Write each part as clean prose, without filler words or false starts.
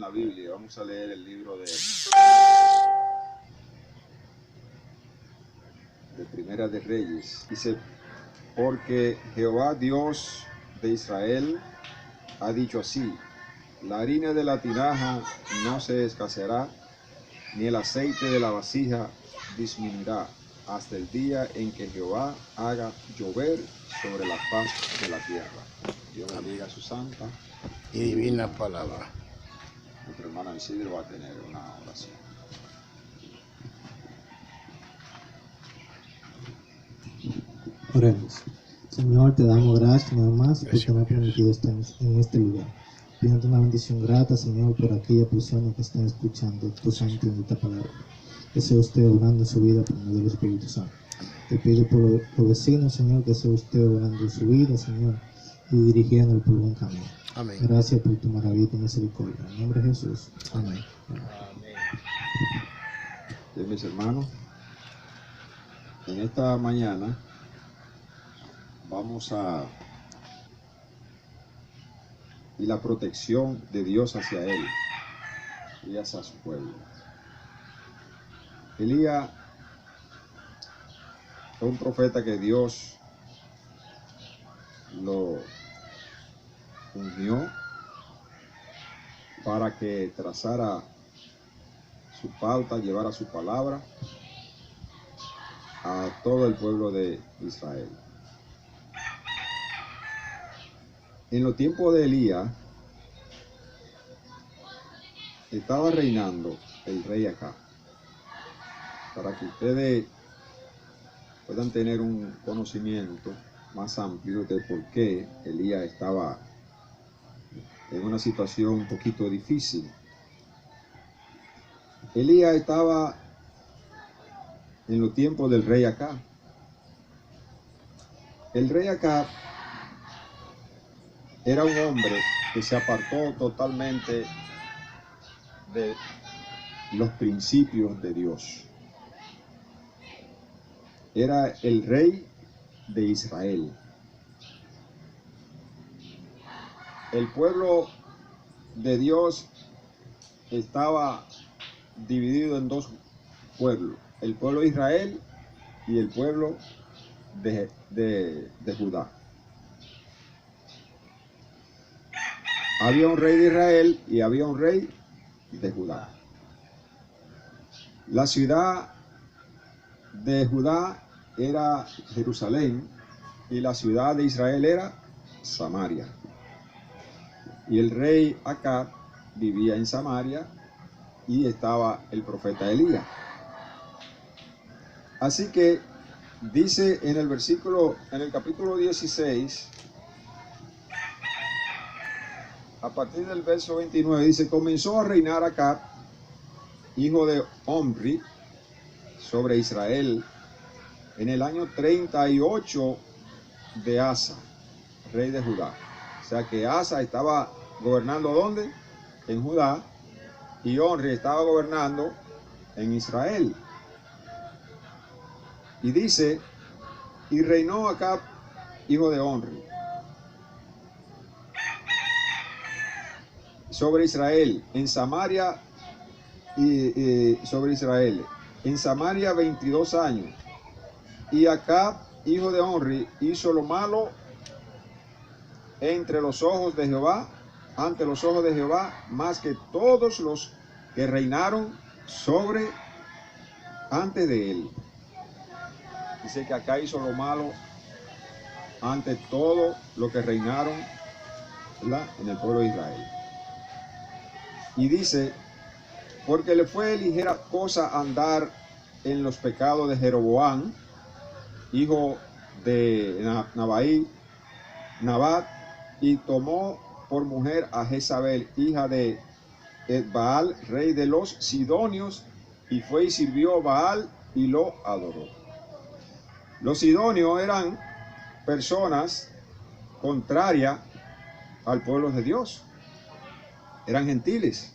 la Biblia. Vamos a leer el libro de Primera de Reyes. Dice: porque Jehová Dios de Israel ha dicho así: la harina de la tinaja no se escaseará, ni el aceite de la vasija disminuirá, hasta el día en que Jehová haga llover sobre la faz de la tierra. Dios bendiga su santa y divina palabra. Nuestra hermana Isidro va a tener una oración. Oremos. Señor, te damos gracias nada más porque me has permitido estar en este lugar. Pidiendo una bendición grata, Señor, por aquellas personas que están escuchando tu santa y bendita palabra. Que sea usted obrando en su vida por medio del Espíritu Santo. Te pido por los vecinos, Señor, que sea usted obrando en su vida, Señor, y dirigiendo por buen camino. Amén. Gracias por tu maravillosa misericordia. En nombre de Jesús. Amén. Bien, mis hermanos, en esta mañana vamos a y la protección de Dios hacia él y hacia su pueblo. Elías fue un profeta que Dios lo ungió para que trazara su pauta, llevara su palabra a todo el pueblo de Israel. En los tiempos de Elías estaba reinando el rey Acab. Para que ustedes puedan tener un conocimiento más amplio de por qué Elías estaba en una situación un poquito difícil. Elías estaba en los tiempos del rey Acab. El rey Acab era un hombre que se apartó totalmente de los principios de Dios. Era el rey de Israel. El pueblo de Dios estaba dividido en dos pueblos: el pueblo de Israel y el pueblo de Judá. Había un rey de Israel y había un rey de Judá. La ciudad de Judá era Jerusalén y la ciudad de Israel era Samaria. Y el rey Acab vivía en Samaria y estaba el profeta Elías. Así que dice en el capítulo 16, a partir del verso 29, dice: comenzó a reinar Acab, hijo de Omri, sobre Israel en el año 38 de Asa, rey de Judá. O sea que Asa estaba gobernando ¿dónde? En Judá, y Omri estaba gobernando en Israel. Y dice: y reinó Acab, hijo de Omri, sobre Israel en Samaria sobre Israel en Samaria 22 años. Y Acab, hijo de Omri, hizo lo malo ante los ojos de Jehová, más que todos los que reinaron sobre antes de él. Dice que acá hizo lo malo ante todo lo que reinaron, ¿verdad?, en el pueblo de Israel. Y dice: porque le fue ligera cosa andar en los pecados de Jeroboam, hijo de Nabat, y tomó por mujer a Jezabel, hija de Baal, rey de los Sidonios, y fue y sirvió a Baal y lo adoró. Los sidonios eran personas contrarias al pueblo de Dios, eran gentiles.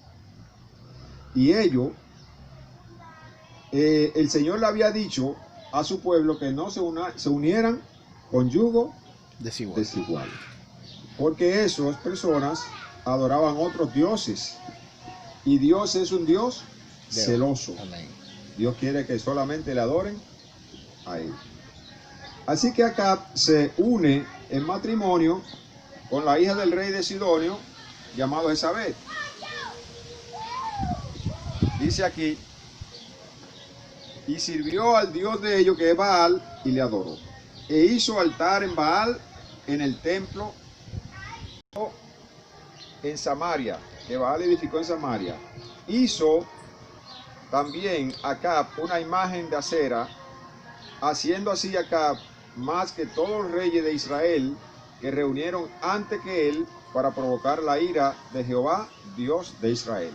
Y ellos, el Señor le había dicho a su pueblo que no se unieran con yugo desigual, porque esas personas adoraban otros dioses Y Dios es un Dios celoso. Amén. Dios quiere que solamente le adoren a Él. Así que Acab se une en matrimonio con la hija del rey de Sidonio, llamado Jezabel. Dice aquí, y sirvió al Dios de ellos, que es Baal, y le adoró. E hizo altar en Baal, en el templo, en Samaria, que Baal edificó en Samaria. Hizo también Acab una imagen de acera, haciendo así Acab más que todos los reyes de Israel que reunieron antes que él para provocar la ira de Jehová, Dios de Israel.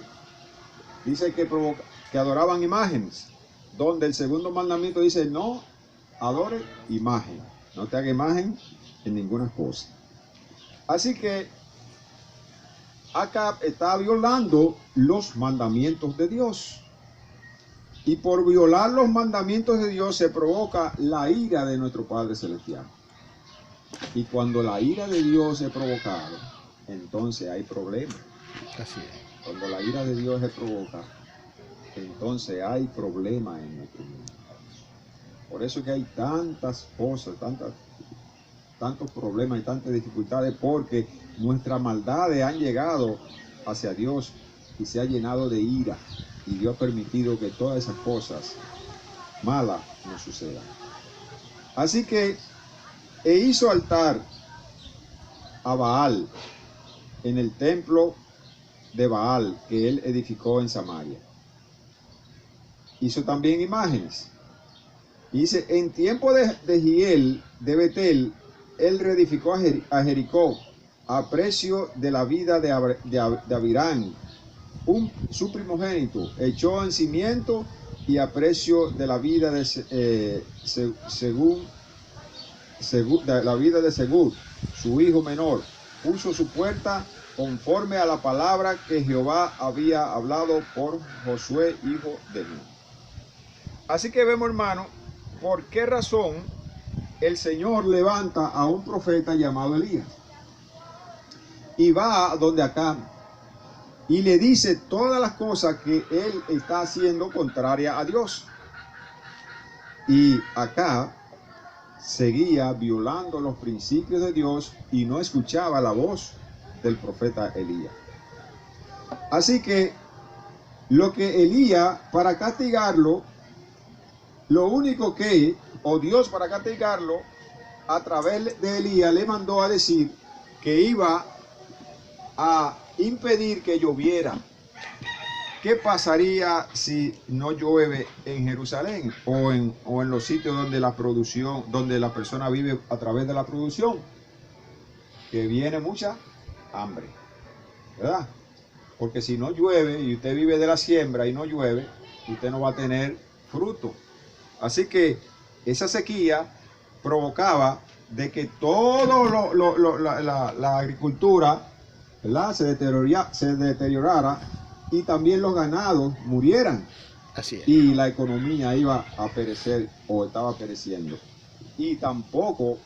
Dice que adoraban imágenes, donde el segundo mandamiento dice: no adore imagen, no te haga imagen en ninguna cosa. Así que Acab está violando los mandamientos de Dios. Y por violar los mandamientos de Dios se provoca la ira de nuestro Padre Celestial. Y cuando la ira de Dios es provocada, entonces hay problemas. Así es. Cuando la ira de Dios se provoca, entonces hay problemas en nuestro mundo. Por eso es que hay tantas cosas, tantos problemas y tantas dificultades, porque nuestras maldades han llegado hacia Dios y se ha llenado de ira. Y Dios ha permitido que todas esas cosas malas nos sucedan. Así que hizo altar a Baal en el templo de Baal que él edificó en Samaria. Hizo también imágenes. Y dice: en tiempo de Giel de Betel, él reedificó a Jericó a precio de la vida de Abirán, su primogénito, echó en cimiento, y a precio de la vida de Segur, su hijo menor, puso su puerta conforme a la palabra que Jehová había hablado por Josué, hijo de Nun. Así que vemos, hermano, por qué razón el Señor levanta a un profeta llamado Elías y va donde Acab y le dice todas las cosas que él está haciendo contraria a Dios. Y Acab seguía violando los principios de Dios y no escuchaba la voz del profeta Elías. Así que lo que Elías, para castigarlo, lo único que, o Dios para castigarlo, a través de Elías le mandó a decir que iba a impedir que lloviera. ¿Qué pasaría si no llueve en Jerusalén o en los sitios donde la producción, donde la persona vive a través de la producción? Que viene mucha hambre, ¿verdad? Porque si no llueve y usted vive de la siembra y no llueve, usted no va a tener fruto. Así que esa sequía provocaba de que todo la agricultura, ¿verdad?, se deteriorara, y también los ganados murieran. Así es. Y la economía iba a perecer o estaba pereciendo. Y tampoco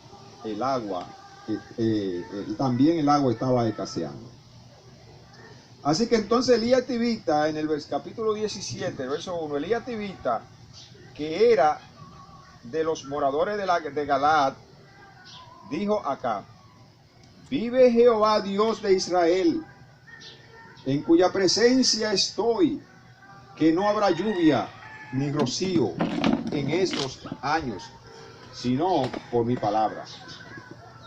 el agua, también el agua estaba escaseando. Así que entonces Elías Tibita, en el capítulo 17, verso 1, Elías Tibita, que era de los moradores de Galaad, dijo acá: vive Jehová Dios de Israel, en cuya presencia estoy, que no habrá lluvia ni rocío en estos años, sino por mi palabra.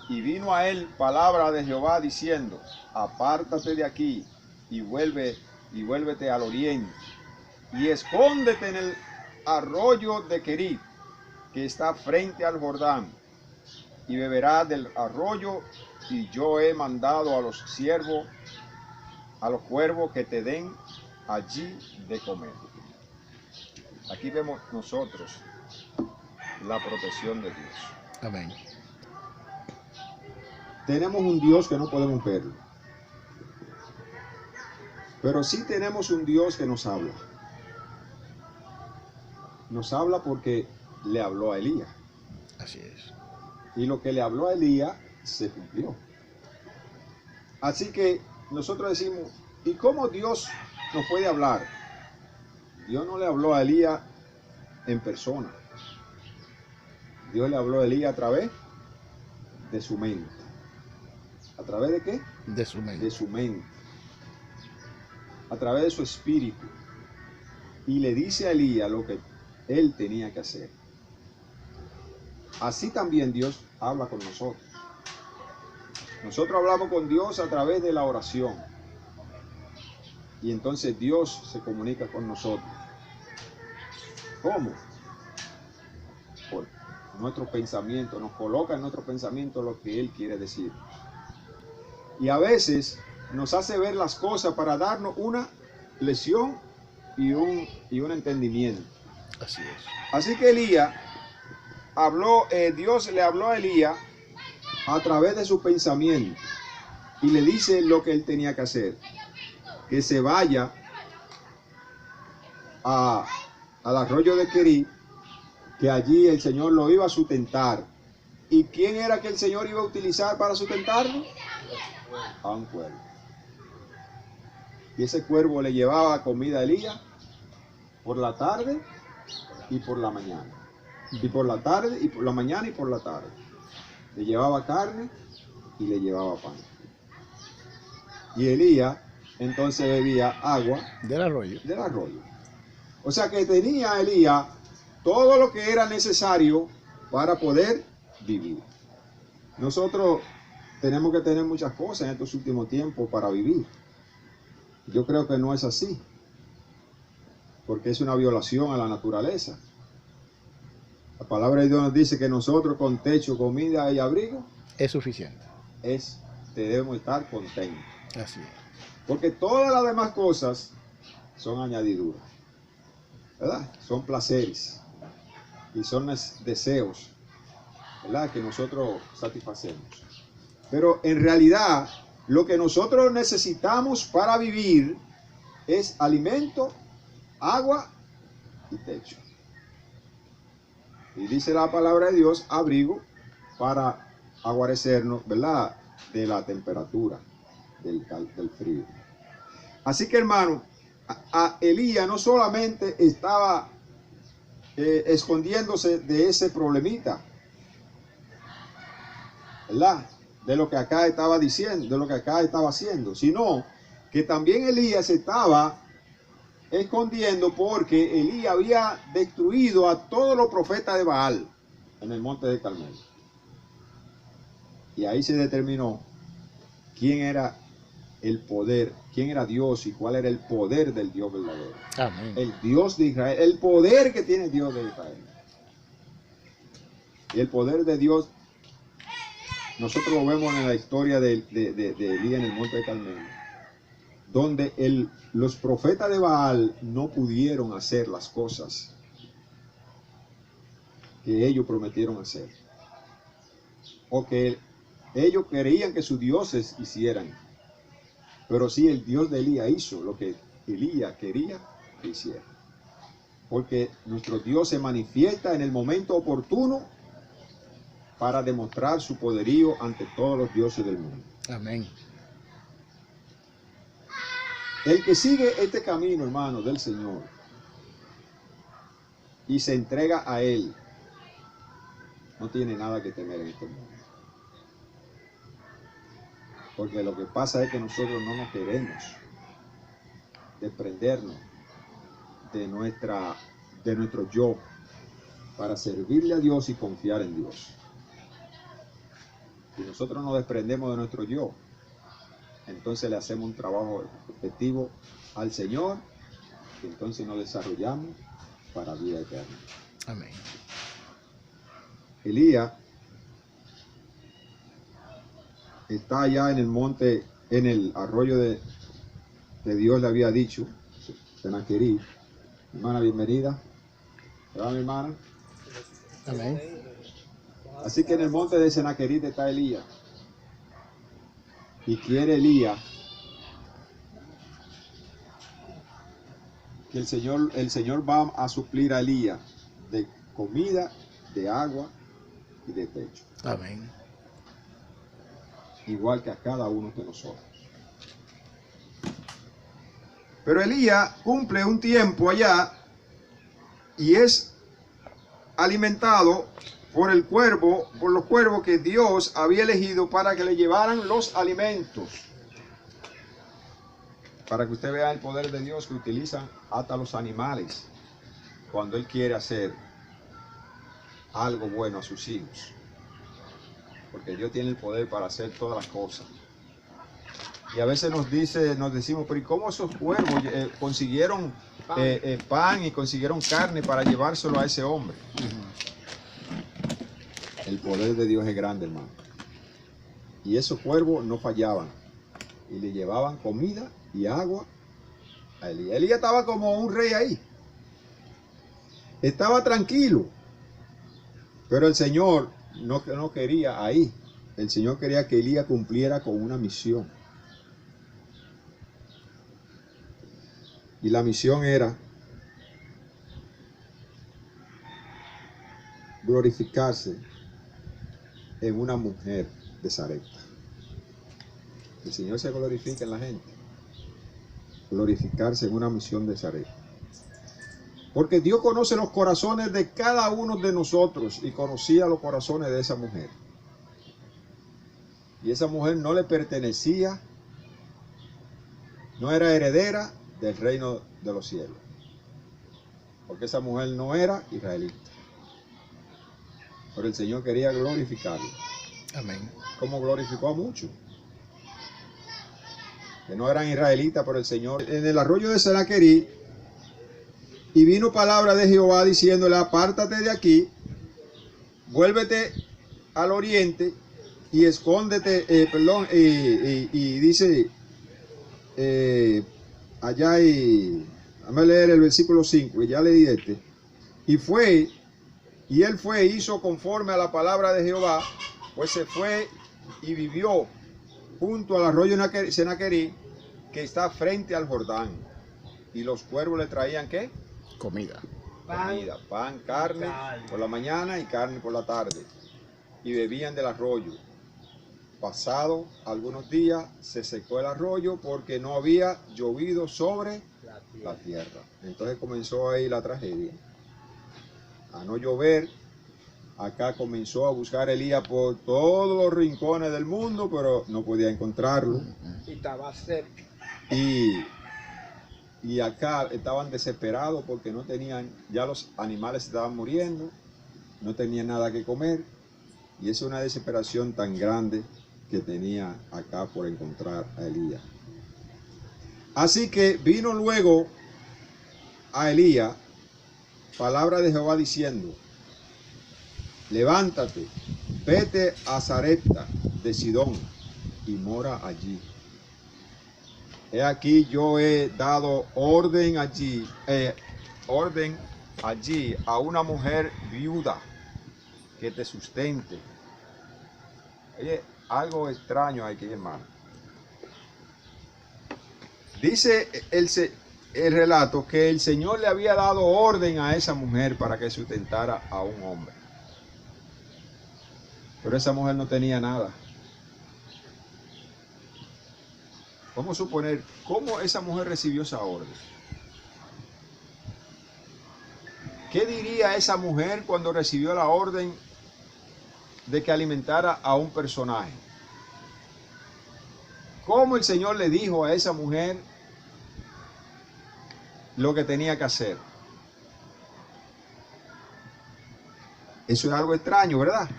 Y vino a él palabra de Jehová diciendo: apártate de aquí y vuélvete al oriente, y escóndete en el arroyo de Querit, que está frente al Jordán, y beberás del arroyo, y yo he mandado a los siervos, a los cuervos, que te den allí de comer. Aquí vemos nosotros la protección de Dios. Amén. Tenemos un Dios que no podemos verlo, pero sí tenemos un Dios que nos habla. Nos habla porque le habló a Elías. Así es. Y lo que le habló a Elías se cumplió. Así que nosotros decimos: ¿y cómo Dios nos puede hablar. Dios no le habló a Elías en persona. Dios le habló a Elías a través de su mente. ¿A través de qué? De su mente. De su mente. A través de su espíritu. Y le dice a Elías lo que él tenía que hacer. Así también Dios habla con nosotros. Nosotros hablamos con Dios a través de la oración. Y entonces Dios se comunica con nosotros. ¿Cómo? Por nuestro pensamiento. Nos coloca en nuestro pensamiento lo que Él quiere decir. Y a veces nos hace ver las cosas para darnos una lección y un entendimiento. Así es. Así que Dios le habló a Elías a través de su pensamiento y le dice lo que él tenía que hacer, que se vaya al arroyo de Querí, que allí el Señor lo iba a sustentar. ¿Y quién era que el Señor iba a utilizar para sustentarlo? A un cuervo. Y ese cuervo le llevaba comida a Elías por la tarde y por la mañana. Y por la tarde y por la mañana y por la tarde. Le llevaba carne y le llevaba pan. Y Elías entonces bebía agua del arroyo. O sea que tenía Elías todo lo que era necesario para poder vivir. Nosotros tenemos que tener muchas cosas en estos últimos tiempos para vivir. Yo creo que no es así, porque es una violación a la naturaleza. La palabra de Dios nos dice que nosotros con techo, comida y abrigo es suficiente. Debemos estar contentos. Así es. Porque todas las demás cosas son añadiduras, ¿verdad? Son placeres y son deseos, ¿verdad? Que nosotros satisfacemos. Pero en realidad lo que nosotros necesitamos para vivir es alimento, agua y techo. Y dice la palabra de Dios, abrigo para aguarecernos, ¿verdad? De la temperatura, del frío. Así que, hermano, a Elías no solamente estaba escondiéndose de ese problemita, ¿verdad? De lo que acá estaba diciendo, de lo que acá estaba haciendo, sino que también Elías estaba escondiendo porque Elías había destruido a todos los profetas de Baal en el monte de Carmelo. Y ahí se determinó quién era el poder, quién era Dios y cuál era el poder del Dios verdadero. Amén. El Dios de Israel, el poder que tiene Dios de Israel. Y el poder de Dios, nosotros lo vemos en la historia de Elías en el monte de Carmelo, donde los profetas de Baal no pudieron hacer las cosas que ellos prometieron hacer, o que ellos querían que sus dioses hicieran, pero sí el Dios de Elías hizo lo que Elías quería que hiciera, porque nuestro Dios se manifiesta en el momento oportuno para demostrar su poderío ante todos los dioses del mundo. Amén. El que sigue este camino, hermano, del Señor y se entrega a Él, no tiene nada que temer en este mundo. Porque lo que pasa es que nosotros no nos queremos desprendernos de nuestro yo para servirle a Dios y confiar en Dios. Si nosotros nos desprendemos de nuestro yo, entonces le hacemos un trabajo efectivo al Señor y entonces nos desarrollamos para vida eterna. Amén. Elías está allá en el monte, en el arroyo que Dios le había dicho, Senaquerí. Hermana, bienvenida. ¿Verdad, mi hermana? Amén. Así que en el monte de Senaquerí está Elías. Y quiere Elías que el Señor va a suplir a Elías de comida, de agua y de techo. Amén. Igual que a cada uno de nosotros. Pero Elías cumple un tiempo allá y es alimentado por el cuervo, por los cuervos que Dios había elegido para que le llevaran los alimentos. Para que usted vea el poder de Dios que utiliza hasta los animales cuando Él quiere hacer algo bueno a sus hijos. Porque Dios tiene el poder para hacer todas las cosas. Y a veces nos decimos, pero ¿y cómo esos cuervos consiguieron pan y consiguieron carne para llevárselo a ese hombre? El poder de Dios es grande, hermano. Y esos cuervos no fallaban. Y le llevaban comida y agua a Elías. Elías estaba como un rey ahí. Estaba tranquilo. Pero el Señor no quería ahí. El Señor quería que Elías cumpliera con una misión. Y la misión era glorificarse en una mujer de Sarepta. El Señor se glorifica en la gente. Glorificarse en una misión de Sarepta. Porque Dios conoce los corazones de cada uno de nosotros y conocía los corazones de esa mujer. Y esa mujer no le pertenecía, no era heredera del reino de los cielos. Porque esa mujer no era israelita. Pero el Señor quería glorificarla. Amén. Como glorificó a muchos. Que no eran israelitas, pero el Señor. En el arroyo de Senaquerí, y vino palabra de Jehová diciéndole, apártate de aquí, vuélvete al oriente y escóndete, y dice, allá, déjame leer el versículo 5, que ya leí este. Y él fue e hizo conforme a la palabra de Jehová, pues se fue y vivió junto al arroyo Senaquerí, que está frente al Jordán. Y los cuervos le traían, ¿qué? Comida. Comida, pan, carne por la mañana y carne por la tarde. Y bebían del arroyo. Pasado algunos días se secó el arroyo porque no había llovido sobre la tierra. Entonces comenzó ahí la tragedia. A no llover, acá comenzó a buscar Elías por todos los rincones del mundo, pero no podía encontrarlo. Y estaba cerca. Y acá estaban desesperados porque no tenían, ya los animales estaban muriendo, no tenían nada que comer. Y es una desesperación tan grande que tenía acá por encontrar a Elías. Así que vino luego a Elías palabra de Jehová diciendo, levántate, vete a Sarepta de Sidón y mora allí. He aquí yo he dado orden allí a una mujer viuda que te sustente. Oye, algo extraño aquí, hermano. Dice el relato que el Señor le había dado orden a esa mujer para que sustentara a un hombre. Pero esa mujer no tenía nada. Vamos a suponer, ¿cómo esa mujer recibió esa orden? ¿Qué diría esa mujer cuando recibió la orden de que alimentara a un personaje? ¿Cómo el Señor le dijo a esa mujer lo que tenía que hacer? Eso es algo extraño, ¿verdad?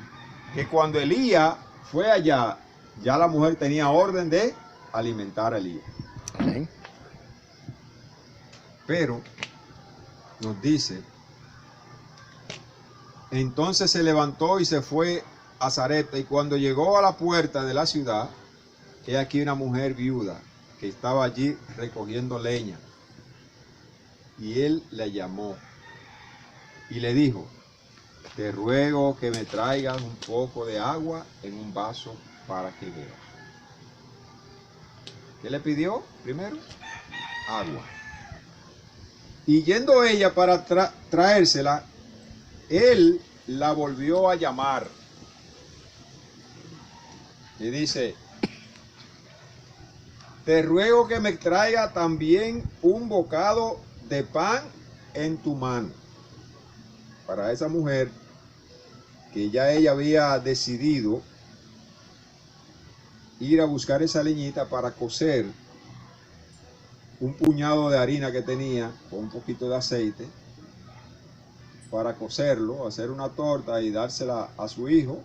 Que cuando Elías fue allá, ya la mujer tenía orden de alimentar a Elías. Amén. Pero nos dice, entonces se levantó y se fue a Sarepta, y cuando llegó a la puerta de la ciudad, he aquí una mujer viuda que estaba allí recogiendo leña. Y él la llamó y le dijo, te ruego que me traigas un poco de agua en un vaso para que beba. ¿Qué le pidió primero? Agua. Y yendo ella para traérsela, él la volvió a llamar. Y dice, te ruego que me traiga también un bocado de pan en tu mano. Para esa mujer, que ya ella había decidido ir a buscar esa leñita para cocer un puñado de harina que tenía con un poquito de aceite, para cocerlo, hacer una torta y dársela a su hijo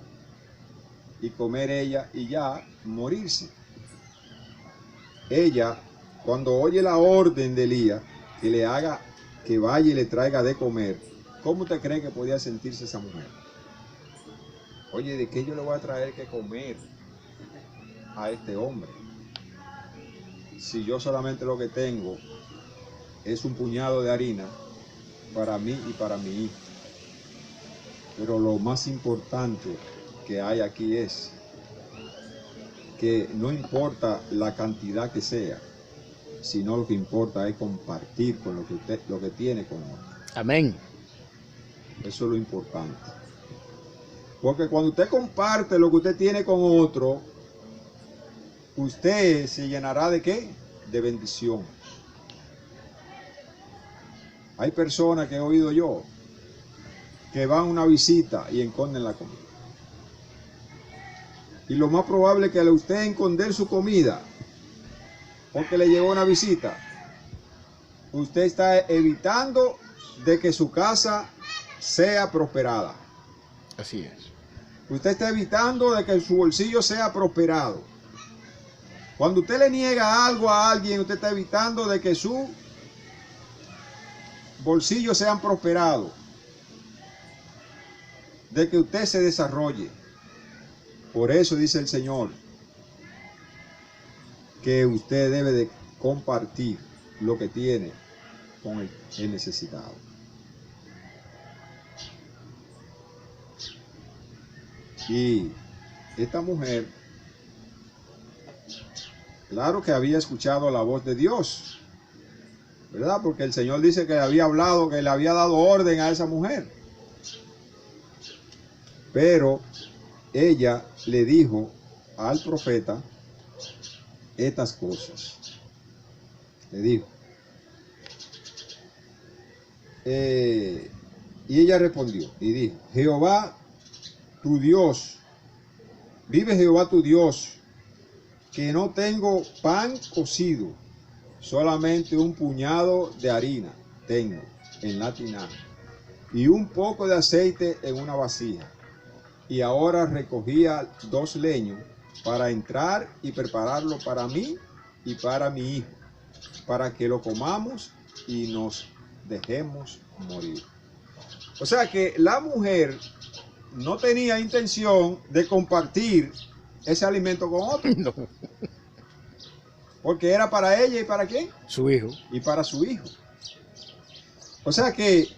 y comer ella y ya morirse. Ella, cuando oye la orden de Elías que le haga, que vaya y le traiga de comer, ¿cómo te cree que podía sentirse esa mujer? Oye, ¿de qué yo le voy a traer que comer a este hombre? Si yo solamente lo que tengo es un puñado de harina para mí y para mi hijo. Pero lo más importante que hay aquí es que no importa la cantidad que sea, sino lo que importa es compartir con lo que usted, lo que tiene con otro. Amén. Eso es lo importante. Porque cuando usted comparte lo que usted tiene con otro, usted se llenará ¿de qué? De bendición. Hay personas que he oído yo que van a una visita y esconden la comida. Y lo más probable es que al usted esconder su comida porque le llegó una visita, usted está evitando de que su casa sea prosperada. Así es. Usted está evitando de que su bolsillo sea prosperado. Cuando usted le niega algo a alguien, usted está evitando de que su bolsillo sean prosperados, de que usted se desarrolle. Por eso dice el Señor que usted debe de compartir lo que tiene con el necesitado. Y esta mujer, claro que había escuchado la voz de Dios, ¿verdad? Porque el Señor dice que había hablado, que le había dado orden a esa mujer. Pero ella le dijo al profeta estas cosas. Le dijo. Y ella respondió y dijo: Jehová tu Dios, vive Jehová tu Dios, que no tengo pan cocido, solamente un puñado de harina tengo en la tinaja y un poco de aceite en una vasija. Y ahora recogía 2 leños para entrar y prepararlo para mí y para mi hijo, para que lo comamos y nos dejemos morir. O sea que la mujer no tenía intención de compartir ese alimento con otro. No. Porque era para ella y para quién? Su hijo. Y para su hijo. O sea que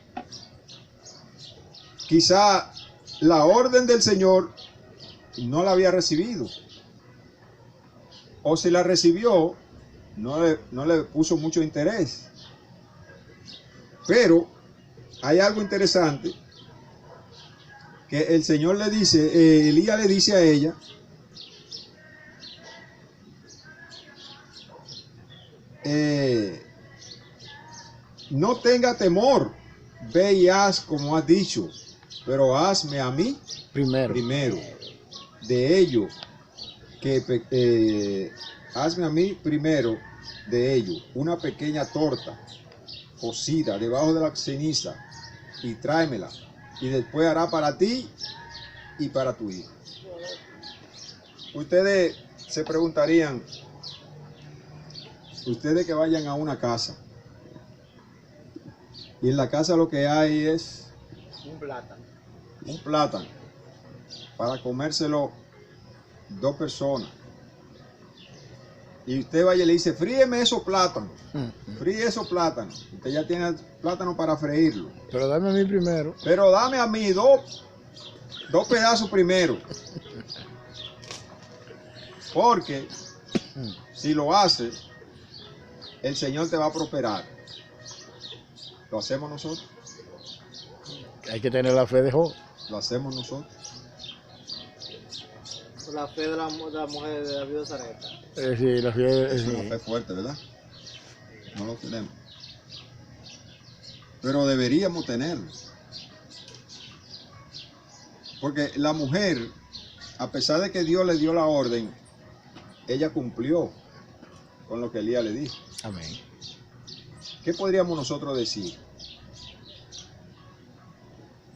quizá la orden del Señor no la había recibido. O si la recibió, no le puso mucho interés. Pero hay algo interesante que el Señor le dice, Elías le dice a ella, no tenga temor, ve y haz como has dicho, pero hazme a mí Primero. De ello, hazme a mí primero de ello una pequeña torta cocida debajo de la ceniza y tráemela, y después hará para ti y para tu hijo. Ustedes se preguntarían, ustedes que vayan a una casa y en la casa lo que hay es un plátano para comérselo 2 personas, y usted vaya y le dice, fríeme esos plátanos, fríe esos plátanos, usted ya tiene el plátano para freírlo, Pero dame a mí primero. pero dame a mí dos pedazos primero, porque si lo haces, el Señor te va a prosperar. ¿Lo hacemos nosotros? Hay que tener la fe de Job. ¿Lo hacemos nosotros? La fe de la mujer de la viuda Zareta. Sí, la fe, Es una fe fuerte, ¿verdad? No lo tenemos. Pero deberíamos tenerlo. Porque la mujer, a pesar de que Dios le dio la orden, ella cumplió con lo que Elías le dijo. Amén. ¿Qué podríamos nosotros decir?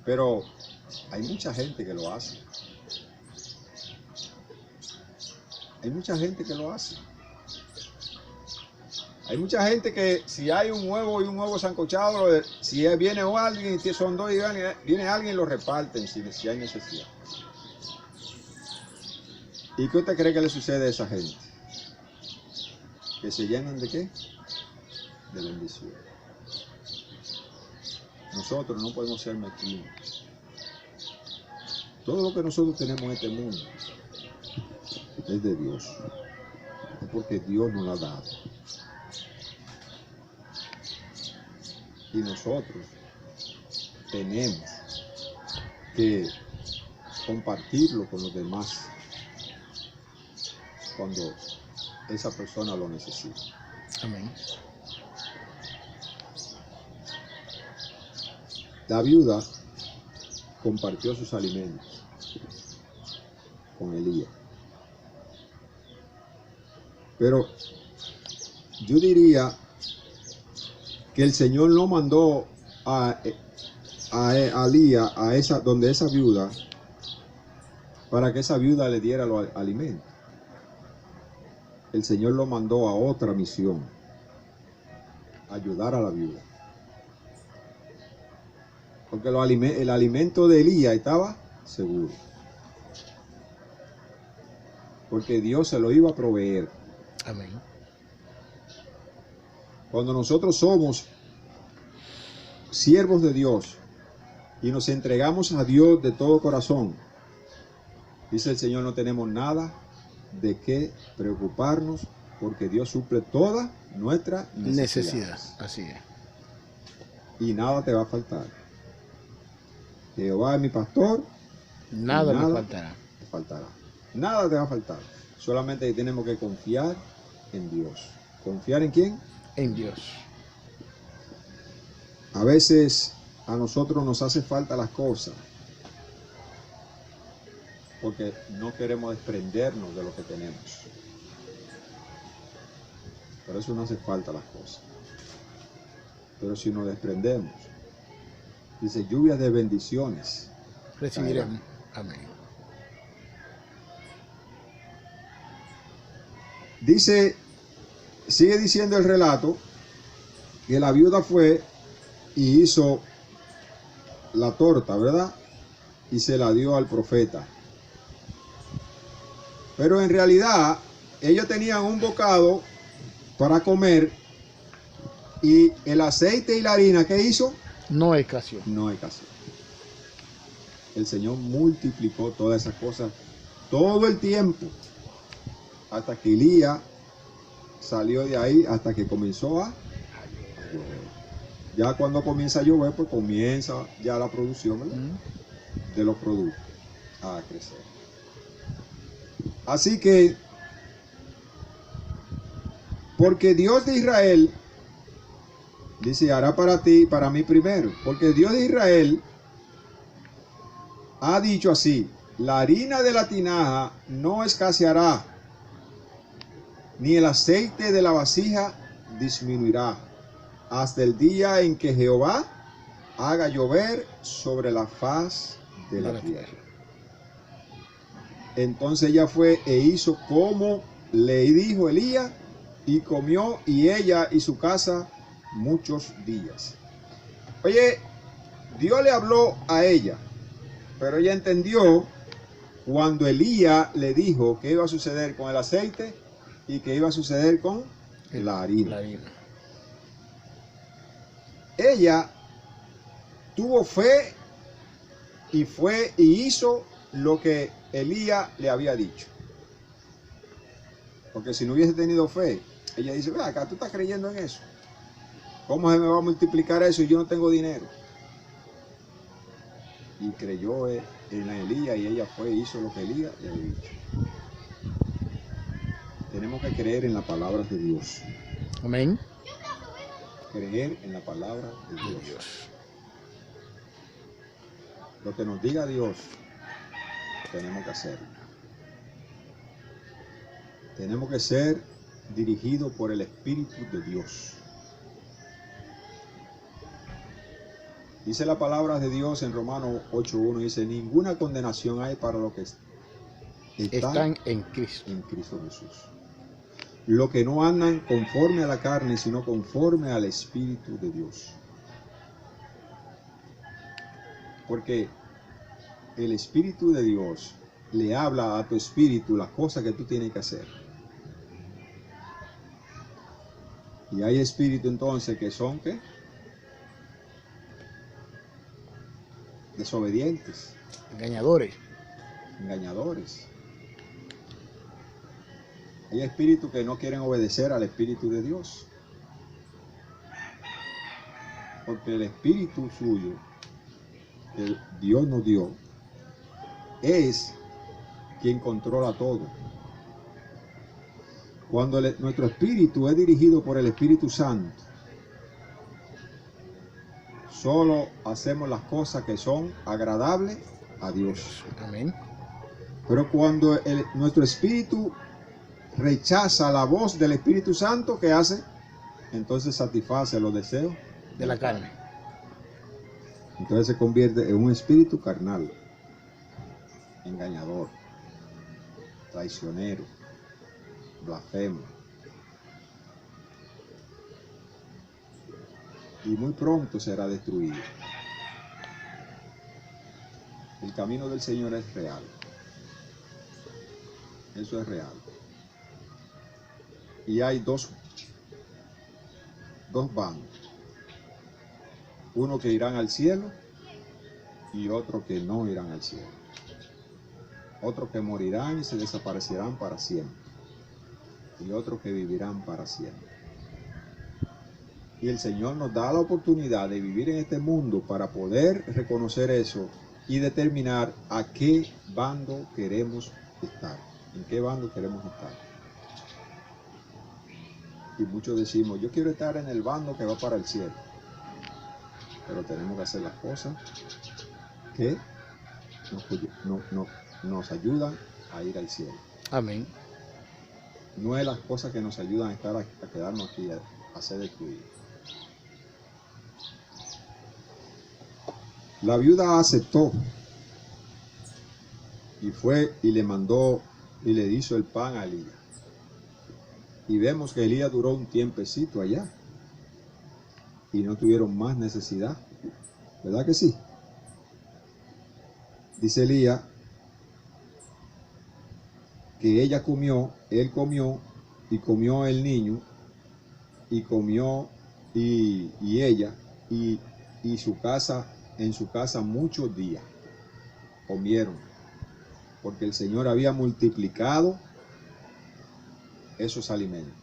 Pero hay mucha gente que lo hace. Hay mucha gente que lo hace. Hay mucha gente que si hay un huevo y un huevo sancochado, si viene alguien, si son dos y viene alguien, lo reparten si hay necesidad. ¿Y qué usted cree que le sucede a esa gente? ¿Que se llenan de qué? De bendición. Nosotros no podemos ser mezquinos. Todo lo que nosotros tenemos en este mundo es de Dios. Es porque Dios nos lo ha dado. Y nosotros tenemos que compartirlo con los demás cuando esa persona lo necesita. Amén. La viuda compartió sus alimentos con Elías. Pero yo diría que el Señor no mandó a Elías a donde esa viuda para que esa viuda le diera los alimentos. El Señor lo mandó a otra misión, ayudar a la viuda. Porque el alimento de Elías estaba seguro. Porque Dios se lo iba a proveer. Amén. Cuando nosotros somos siervos de Dios y nos entregamos a Dios de todo corazón, dice el Señor, no tenemos nada de qué preocuparnos porque Dios suple toda nuestra necesidad. Así es. Y nada te va a faltar. Jehová es mi pastor. Nada me faltará. Nada te va a faltar. Solamente tenemos que confiar en Dios. ¿Confiar en quién? En Dios. A veces a nosotros nos hace falta las cosas porque no queremos desprendernos de lo que tenemos. Por eso no hace falta las cosas. Pero si nos desprendemos, dice, lluvias de bendiciones Recibiremos. Amén. Dice, sigue diciendo el relato, que la viuda fue y hizo la torta, ¿verdad? Y se la dio al profeta. Pero en realidad, ellos tenían un bocado para comer y el aceite y la harina, ¿qué hizo? No escaseó. No escaseó. El Señor multiplicó todas esas cosas todo el tiempo, hasta que Elías salió de ahí, hasta que comenzó a llover. Ya cuando comienza a llover, pues comienza ya la producción, ¿verdad? De los productos a crecer. Así que, porque Dios de Israel, dice, hará para ti, para mí primero, porque Dios de Israel ha dicho así, la harina de la tinaja no escaseará, ni el aceite de la vasija disminuirá, hasta el día en que Jehová haga llover sobre la faz de la tierra. Entonces ella fue e hizo como le dijo Elías, y comió y ella y su casa muchos días. Oye, Dios le habló a ella, pero ella entendió cuando Elías le dijo que iba a suceder con el aceite y que iba a suceder con la harina. Ella tuvo fe y fue y hizo lo que Elías le había dicho. Porque si no hubiese tenido fe, ella dice, ve acá, tú estás creyendo en eso. ¿Cómo se me va a multiplicar eso y yo no tengo dinero? y creyó en Elías y ella fue e hizo lo que Elías le había dicho. Tenemos que creer en la palabra de Dios. Amén. Creer en la palabra de Dios. Lo que nos diga Dios, tenemos que hacerlo. Tenemos que ser dirigidos por el Espíritu de Dios. Dice la palabra de Dios en Romanos 8:1, dice, ninguna condenación hay para los que están en Cristo. en Cristo Jesús. Los que no andan conforme a la carne, sino conforme al Espíritu de Dios. Porque el Espíritu de Dios le habla a tu espíritu las cosas que tú tienes que hacer. Y hay espíritus entonces que son, ¿qué? Desobedientes, Engañadores. engañadores. Hay espíritus que no quieren obedecer al Espíritu de Dios. Porque el Espíritu suyo, que Dios nos dio, es quien controla todo. Cuando nuestro espíritu es dirigido por el Espíritu Santo, solo hacemos las cosas que son agradables a Dios. Amén. Pero cuando nuestro espíritu rechaza la voz del Espíritu Santo, ¿qué hace? Entonces satisface los deseos De la carne. Entonces se convierte en un espíritu carnal, engañador, traicionero, blasfemo. Y muy pronto será destruido. El camino del Señor es real. Eso es real. Y hay dos bandos. Uno que irán al cielo y otro que no irán al cielo. Otros que morirán y se desaparecerán para siempre. Y otros que vivirán para siempre. Y el Señor nos da la oportunidad de vivir en este mundo para poder reconocer eso y determinar a qué bando queremos estar. En qué bando queremos estar. Y muchos decimos, yo quiero estar en el bando que va para el cielo. Pero tenemos que hacer las cosas que nos ayudan a ir al cielo. Amén. No es las cosas que nos ayudan a quedarnos aquí, a ser destruidos. La viuda aceptó y fue y le mandó y le hizo el pan a Elías. Y vemos que Elías duró un tiempecito allá y no tuvieron más necesidad, ¿verdad que sí? Dice Elías que ella comió, él comió y comió el niño y comió y ella y su casa, en su casa muchos días comieron, porque el Señor había multiplicado esos alimentos.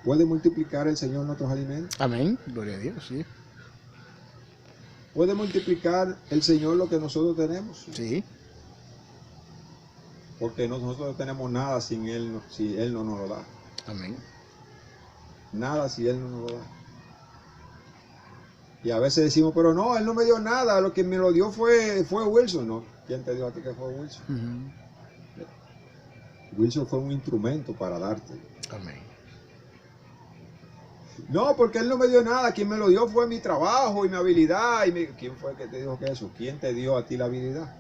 ¿Puede multiplicar el Señor nuestros alimentos? Amén. Gloria a Dios, sí. ¿Puede multiplicar el Señor lo que nosotros tenemos? Sí. Porque nosotros no tenemos nada sin Él, si Él no nos lo da. Amén. Nada si Él no nos lo da. Y a veces decimos, pero no, Él no me dio nada, lo que me lo dio fue Wilson. No, ¿quién te dijo a ti que fue Wilson? Wilson fue un instrumento para darte. Amén. No, porque Él no me dio nada, quien me lo dio fue mi trabajo y mi habilidad. ¿Quién fue el que te dijo que eso? ¿Quién te dio a ti la habilidad?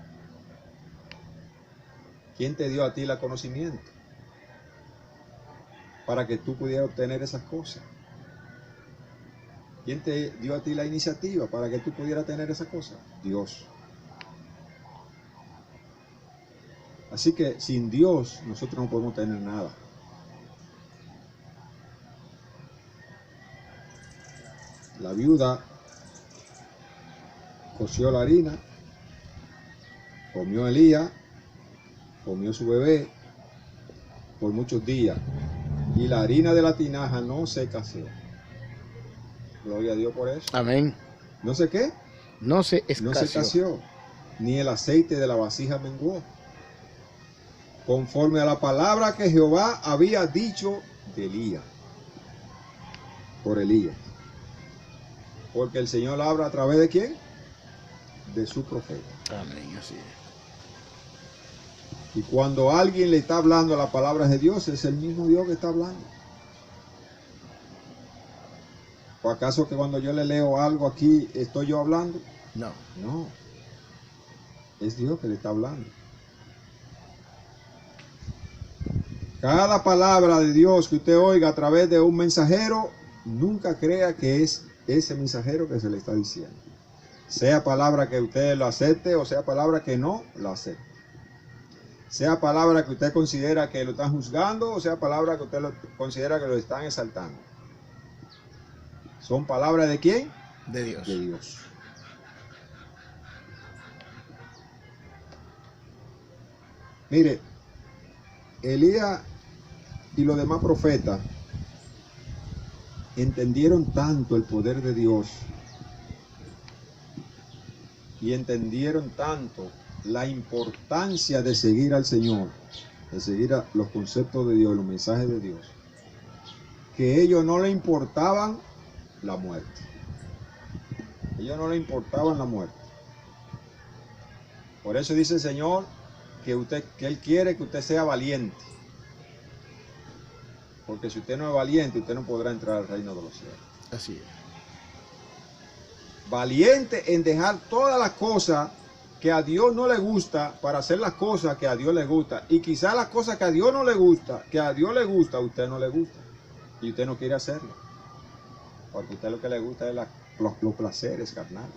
¿Quién te dio a ti el conocimiento? Para que tú pudieras obtener esas cosas. ¿Quién te dio a ti la iniciativa para que tú pudieras tener esas cosas? Dios. Así que sin Dios nosotros no podemos tener nada. La viuda coció la harina, comió Elías, comió su bebé por muchos días y la harina de la tinaja no se escaseó. Gloria a Dios por eso. Amén. ¿No sé qué? No se No se escaseó. escaseó. ni el aceite de la vasija menguó, conforme a la palabra que Jehová había dicho de Elías, por Elías. Porque el Señor habla a través de ¿quién? De su profeta. Amén, así es. Y cuando alguien le está hablando las palabras de Dios, es el mismo Dios que está hablando. ¿O acaso que cuando yo le leo algo aquí, estoy yo hablando? No. No. Es Dios que le está hablando. Cada palabra de Dios que usted oiga a través de un mensajero, nunca crea que es ese mensajero que se le está diciendo. Sea palabra que usted lo acepte o sea palabra que no lo acepte. Sea palabra que usted considera que lo están juzgando o sea palabra que usted considera que lo están exaltando. ¿Son palabras de quién? De Dios. De Dios. Mire, Elías y los demás profetas entendieron tanto el poder de Dios y entendieron tanto la importancia de seguir al Señor, de seguir a los conceptos de Dios, los mensajes de Dios, que a ellos no les importaban la muerte. A ellos no les importaban la muerte. Por eso dice el Señor que Él quiere que usted sea valiente. Porque si usted no es valiente, usted no podrá entrar al reino de los cielos. Así es. Valiente en dejar todas las cosas que a Dios no le gusta para hacer las cosas que a Dios le gusta. Y quizás las cosas que a Dios no le gusta, que a Dios le gusta, a usted no le gusta. Y usted no quiere hacerlo. Porque a usted lo que le gusta es los placeres carnales.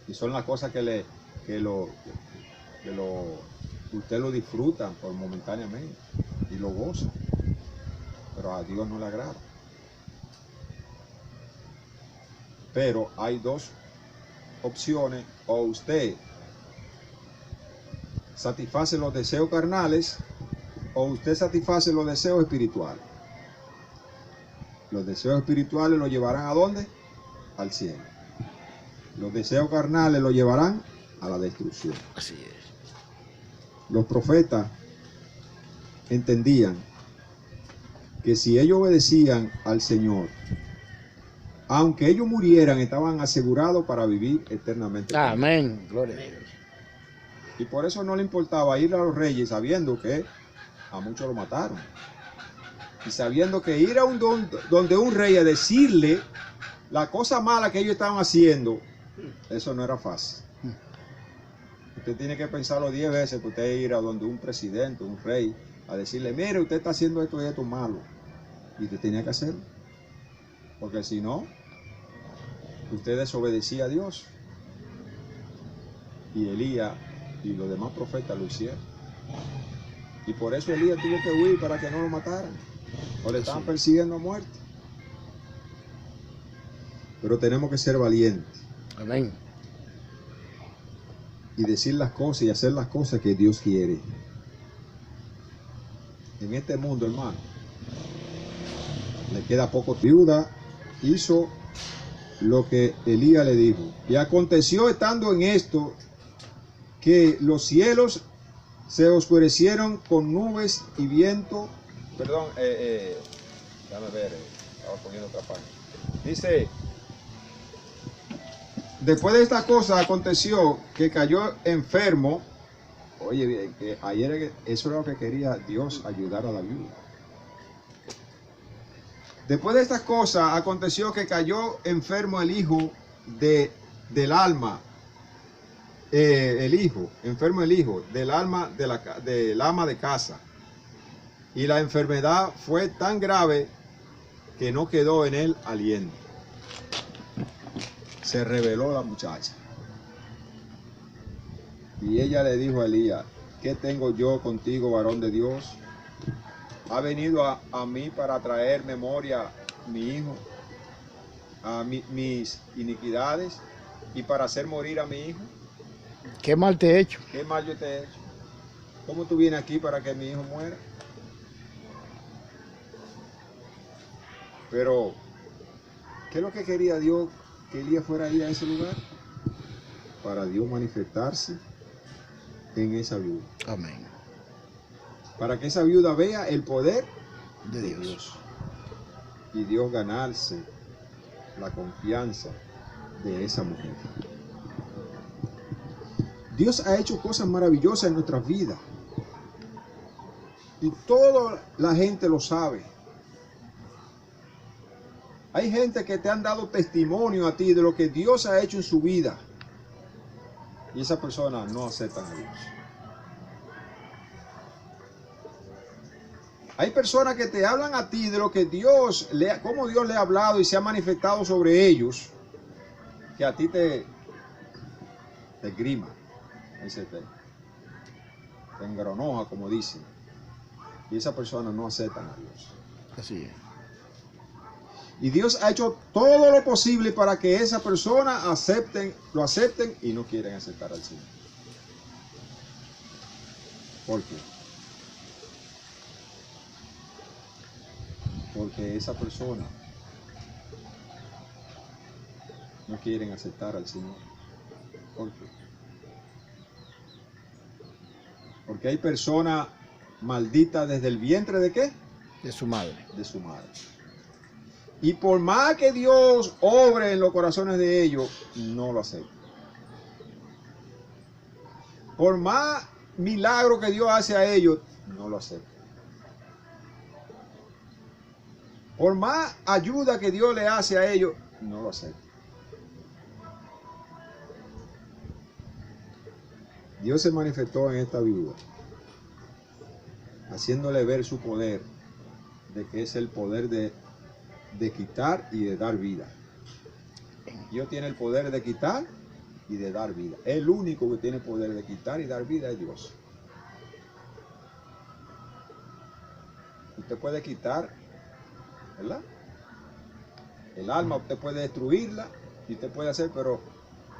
Y son las cosas que usted lo disfruta por momentáneamente y lo goza. Pero a Dios no le agrada. Pero hay dos opciones: o usted satisface los deseos carnales o usted satisface los deseos espirituales. Los deseos espirituales lo llevarán ¿a dónde? Al cielo. Los deseos carnales lo llevarán a la destrucción. Así es. Los profetas entendían que si ellos obedecían al Señor, aunque ellos murieran, estaban asegurados para vivir eternamente. Amén. Gloria a Dios. Y por eso no le importaba ir a los reyes sabiendo que a muchos lo mataron. Y sabiendo que ir a donde un rey a decirle la cosa mala que ellos estaban haciendo, eso no era fácil. Usted tiene que pensarlo 10 veces que usted ir a donde un presidente, un rey, a decirle, mire, usted está haciendo esto y esto malo. Y usted tenía que hacerlo. Porque si no, usted desobedecía a Dios. Y Elías y los demás profetas lo hicieron. Y por eso Elías tuvo que huir para que no lo mataran. O le estaban persiguiendo a muerte. Pero tenemos que ser valientes. Amén. Y decir las cosas y hacer las cosas que Dios quiere. En este mundo, hermano, le queda poco. Viuda hizo lo que Elías le dijo. Y aconteció estando en esto que los cielos se oscurecieron con nubes y viento. Perdón, déjame ver, estaba poniendo otra página. Dice, después de esta cosa aconteció que cayó enfermo. Oye, bien, que ayer eso era lo que quería Dios, ayudar a la viuda. Después de estas cosas aconteció que cayó enfermo el hijo del alma. Enfermo el hijo del alma del ama de casa. Y la enfermedad fue tan grave que no quedó en él aliento. Se rebeló la muchacha. Y ella le dijo a Elías, ¿qué tengo yo contigo, varón de Dios? ¿Ha venido a mí para traer memoria mi hijo, a mis iniquidades y para hacer morir a mi hijo? ¿Qué mal te he hecho? ¿Qué mal yo te he hecho? ¿Cómo tú vienes aquí para que mi hijo muera? Pero, ¿qué es lo que quería Dios que Elías fuera ahí a ese lugar? para Dios manifestarse en esa viuda. Amén. Para que esa viuda vea el poder De Dios. y Dios ganarse la confianza de esa mujer. Dios ha hecho cosas maravillosas en nuestras vidas y toda la gente lo sabe. Hay gente que te han dado testimonio a ti de lo que Dios ha hecho en su vida y esa persona no acepta a Dios. Hay personas que te hablan a ti de lo que cómo Dios le ha hablado y se ha manifestado sobre ellos, que a ti te grima, te engronoja, como dicen, y esa persona no acepta a Dios. Así es. Y Dios ha hecho todo lo posible para que esa persona lo acepten y no quieren aceptar al Señor. ¿Por qué? Porque esa persona no quieren aceptar al Señor. ¿Por qué? Porque hay personas malditas desde el vientre ¿de qué? De su madre. De su madre. Y por más que Dios obre en los corazones de ellos, no lo aceptan. Por más milagro que Dios hace a ellos, no lo aceptan. Por más ayuda que Dios le hace a ellos, no lo aceptan. Dios se manifestó en esta viuda, haciéndole ver su poder, de que es el poder de quitar y de dar vida. Dios tiene el poder de quitar y de dar vida. El único que tiene poder de quitar y dar vida es Dios. Usted puede quitar, ¿verdad? El alma usted puede destruirla y usted puede hacer, pero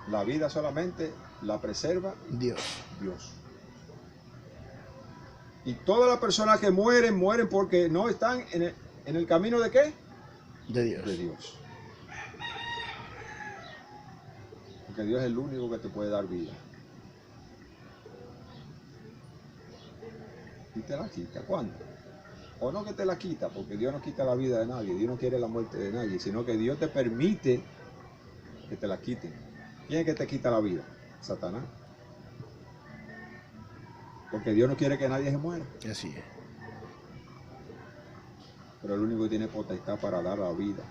la vida solamente la preserva Dios. Y todas las personas que mueren porque no están en el camino ¿de qué? De Dios. De Dios. Porque Dios es el único que te puede dar vida. Y te la quita. ¿Cuándo? O no que te la quita, porque Dios no quita la vida de nadie. Dios no quiere la muerte de nadie, sino que Dios te permite que te la quiten. ¿Quién es que te quita la vida? Satanás. Porque Dios no quiere que nadie se muera. Así es. Pero el único que tiene potestad para dar la vida.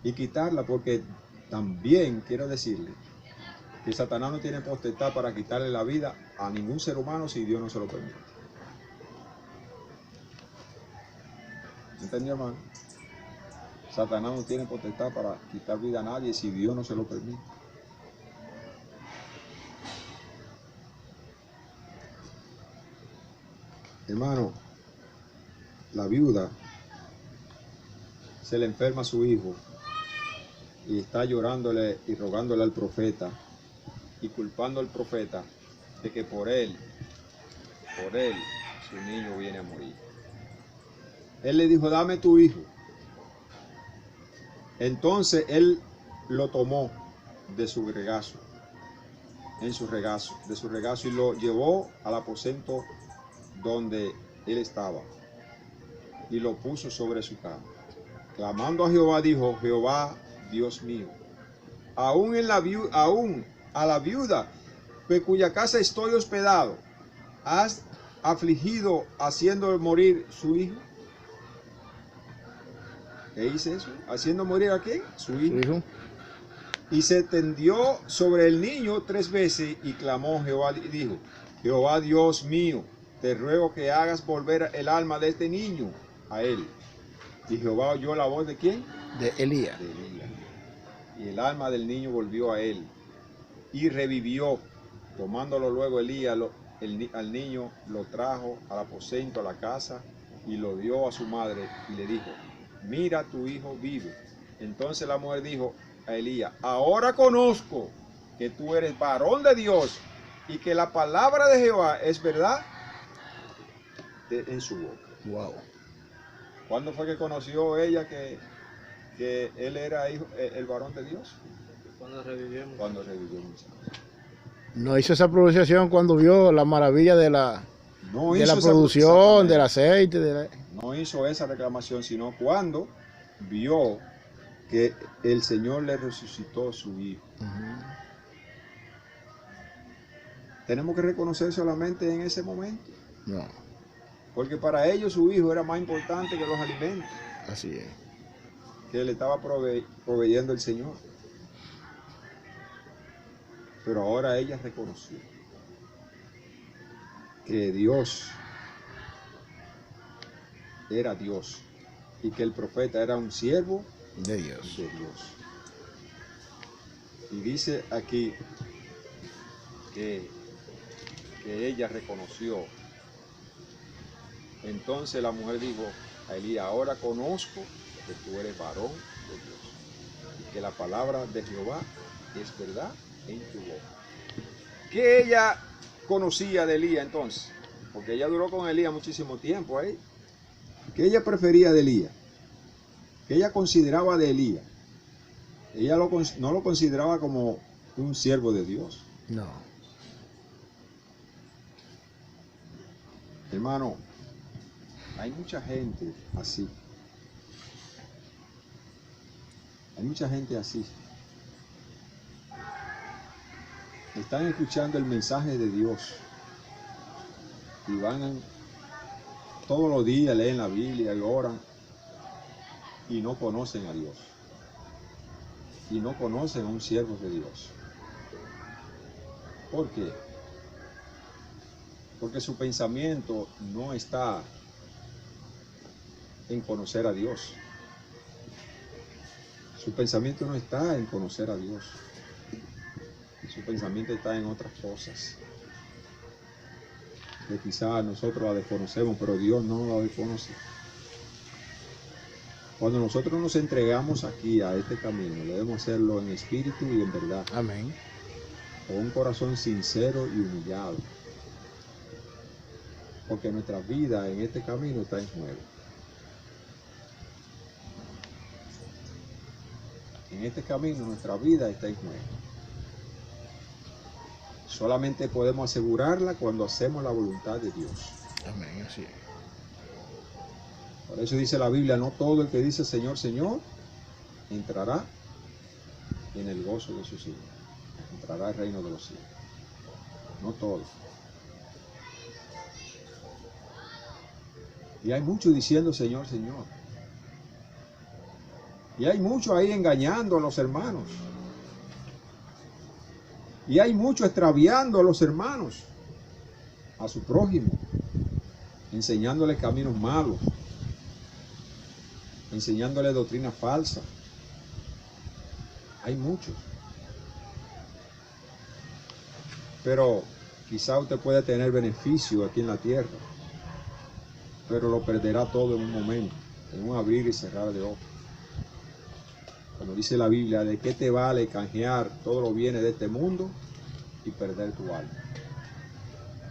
Y quitarla, porque también quiero decirle que Satanás no tiene potestad para quitarle la vida a ningún ser humano si Dios no se lo permite. ¿Entendió, hermano? Satanás no tiene potestad para quitar vida a nadie si Dios no se lo permite. Hermano, la viuda se le enferma a su hijo y está llorándole y rogándole al profeta y culpando al profeta de que por él, su niño viene a morir. Él le dijo, dame tu hijo. Entonces él lo tomó de su regazo, y lo llevó al aposento donde él estaba y lo puso sobre su cama. Clamando a Jehová, dijo, Jehová, Dios mío, aún a la viuda de cuya casa estoy hospedado, ¿has afligido haciendo morir su hijo? ¿Qué dice eso? ¿Haciendo morir a quién? Su hijo. ¿Su hijo? Y se tendió sobre el niño 3 veces y clamó Jehová y dijo, Jehová Dios mío, te ruego que hagas volver el alma de este niño a él. Y Jehová oyó la voz de ¿quién? De Elías. De Elías. Y el alma del niño volvió a él y revivió. Tomándolo luego Elías al niño, lo trajo al aposento, a la casa, y lo dio a su madre y le dijo, mira, tu hijo vive. Entonces la mujer dijo a Elías, ahora conozco que tú eres varón de Dios y que la palabra de Jehová es verdad en su boca. Wow. ¿Cuándo fue que conoció ella que él era hijo, el varón de Dios? Cuando revivió. cuando revivió Moisés. No hizo esa pronunciación cuando vio la maravilla de la No hizo esa- producción, del exactamente. aceite. No hizo esa reclamación, sino cuando vio que el Señor le resucitó su hijo. Tenemos que reconocer solamente en ese momento, No, porque para ellos su hijo era más importante que los alimentos así es. que le estaba proveyendo el Señor. Pero ahora ella reconoció que Dios era Dios y que el profeta era un siervo De Dios. de Dios. Y dice aquí que ella reconoció. Entonces la mujer dijo a Elías: ahora conozco que tú eres varón de Dios y que la palabra de Jehová es verdad en tu boca. ¿Qué ella conocía de Elías entonces? Porque ella duró con Elías muchísimo tiempo ahí. ¿Qué ella prefería de Elías? ¿Qué ella consideraba de Elías? Ella no lo consideraba como un siervo de Dios. No. Hermano, hay mucha gente así. Hay mucha gente así. Están escuchando el mensaje de Dios y van todos los días, leen la Biblia y oran y no conocen a Dios. Y no conocen a un siervo de Dios. ¿Por qué? Porque su pensamiento no está en conocer a Dios. Su pensamiento no está en conocer a Dios. Su pensamiento está en otras cosas. Que quizás nosotros la desconocemos, pero Dios no la desconoce. Cuando nosotros nos entregamos aquí a este camino, debemos hacerlo en espíritu y en verdad. Amén. Con un corazón sincero y humillado. Porque nuestra vida en este camino está en juego. En este camino nuestra vida está en juego. Solamente podemos asegurarla cuando hacemos la voluntad de Dios. Amén, así es. Por eso dice la Biblia: no todo el que dice Señor, Señor, entrará en el gozo de su Señor. Entrará al reino de los cielos. No todo. Y hay muchos diciendo Señor, Señor. Y hay muchos ahí engañando a los hermanos. Y hay muchos extraviando a los hermanos, a su prójimo, enseñándoles caminos malos, enseñándoles doctrina falsa. Hay muchos. Pero quizá usted puede tener beneficio aquí en la tierra, pero lo perderá todo en un momento, en un abrir y cerrar de ojos. Como dice la Biblia: ¿de qué te vale canjear todos los bienes de este mundo y perder tu alma?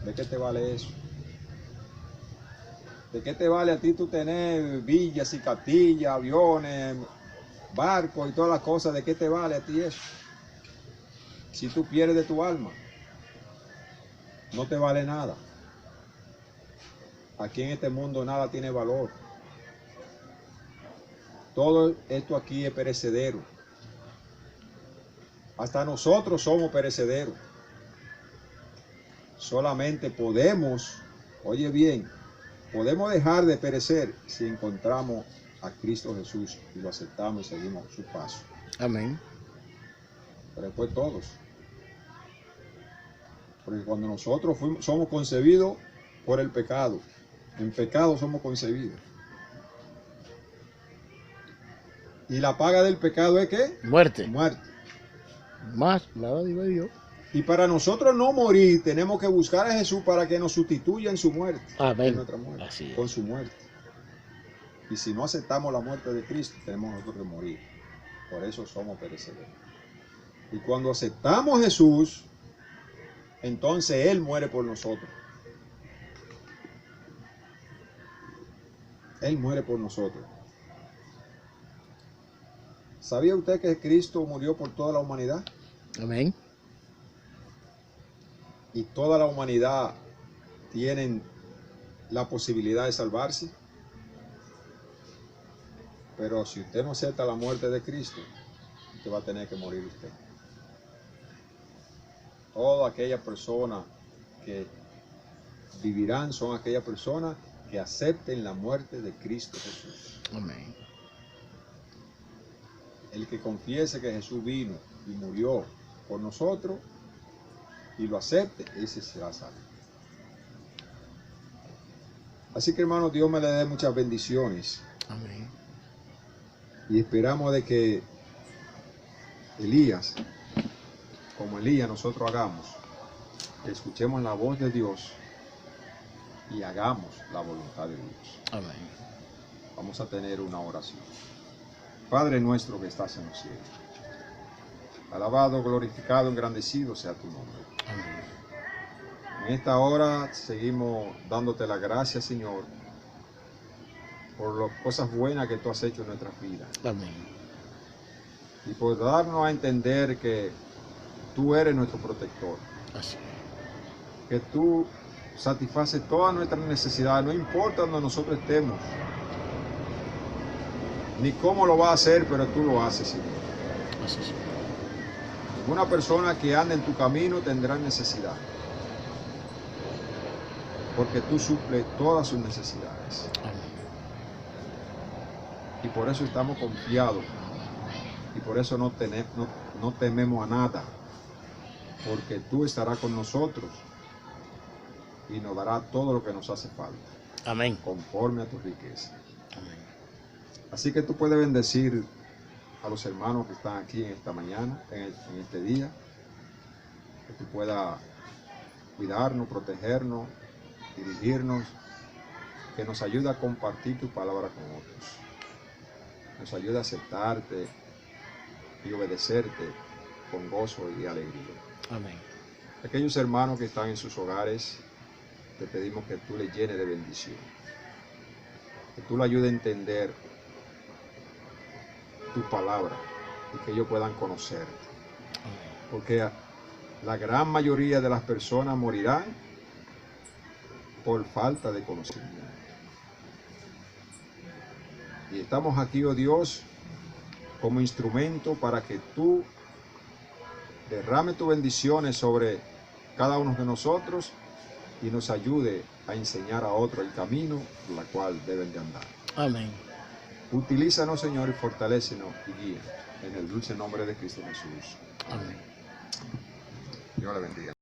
¿De qué te vale eso? ¿De qué te vale a ti tú tener villas y castillas, aviones, barcos y todas las cosas? ¿De qué te vale a ti eso? Si tú pierdes tu alma, no te vale nada. Aquí en este mundo nada tiene valor. Todo esto aquí es perecedero. Hasta nosotros somos perecederos. Solamente podemos, oye bien, podemos dejar de perecer si encontramos a Cristo Jesús y lo aceptamos y seguimos su paso. Amén. Pero después todos. Porque cuando nosotros somos concebidos por el pecado, en pecado somos concebidos. Y la paga del pecado es ¿qué? Muerte. Muerte. Más la dádiva de Dios. Y para nosotros no morir, tenemos que buscar a Jesús para que nos sustituya en su muerte. Amén. En nuestra muerte. Así es. Con su muerte. Y si no aceptamos la muerte de Cristo, tenemos nosotros que morir. Por eso somos perecederos. Y cuando aceptamos a Jesús, entonces Él muere por nosotros. Él muere por nosotros. ¿Sabía usted que Cristo murió por toda la humanidad? Amén. Y toda la humanidad tienen la posibilidad de salvarse. Pero si usted no acepta la muerte de Cristo, usted va a tener que morir usted. Todas aquellas personas que vivirán son aquellas personas que acepten la muerte de Cristo Jesús. Amén. El que confiese que Jesús vino y murió por nosotros y lo acepte, ese será salvo. Así que, hermanos, Dios me le dé muchas bendiciones. Amén. Y esperamos de que Elías, como Elías nosotros hagamos, que escuchemos la voz de Dios y hagamos la voluntad de Dios. Amén. Vamos a tener una oración. Padre nuestro que estás en los cielos, alabado, glorificado, engrandecido sea tu nombre. Amén. En esta hora seguimos dándote las gracias, Señor, por las cosas buenas que tú has hecho en nuestras vidas. Amén. Y por darnos a entender que tú eres nuestro protector. Así. Que tú satisfaces todas nuestras necesidades, no importa donde nosotros estemos, ni cómo lo vas a hacer, pero tú lo haces, Señor. Así es. Ninguna persona que ande en tu camino tendrá necesidad, porque tú suples todas sus necesidades. Amén. Y por eso estamos confiados, y por eso no tememos a nada, porque tú estarás con nosotros y nos dará todo lo que nos hace falta, Amén. conforme a tu riqueza. Amén. Así que tú puedes bendecir a los hermanos que están aquí en esta mañana, en este día, que tú puedas cuidarnos, protegernos, dirigirnos, que nos ayude a compartir tu palabra con otros, nos ayude a aceptarte y obedecerte con gozo y alegría. Amén. Aquellos hermanos que están en sus hogares, te pedimos que tú les llenes de bendición, que tú les ayudes a entender tu palabra y que ellos puedan conocerte, porque la gran mayoría de las personas morirán por falta de conocimiento. Y estamos aquí, oh Dios, como instrumento para que tú derrame tus bendiciones sobre cada uno de nosotros y nos ayude a enseñar a otros el camino por el cual deben de andar. Amén. Utilízanos, Señor, y fortalécenos y guía en el dulce nombre de Cristo Jesús. Amén. Dios le bendiga.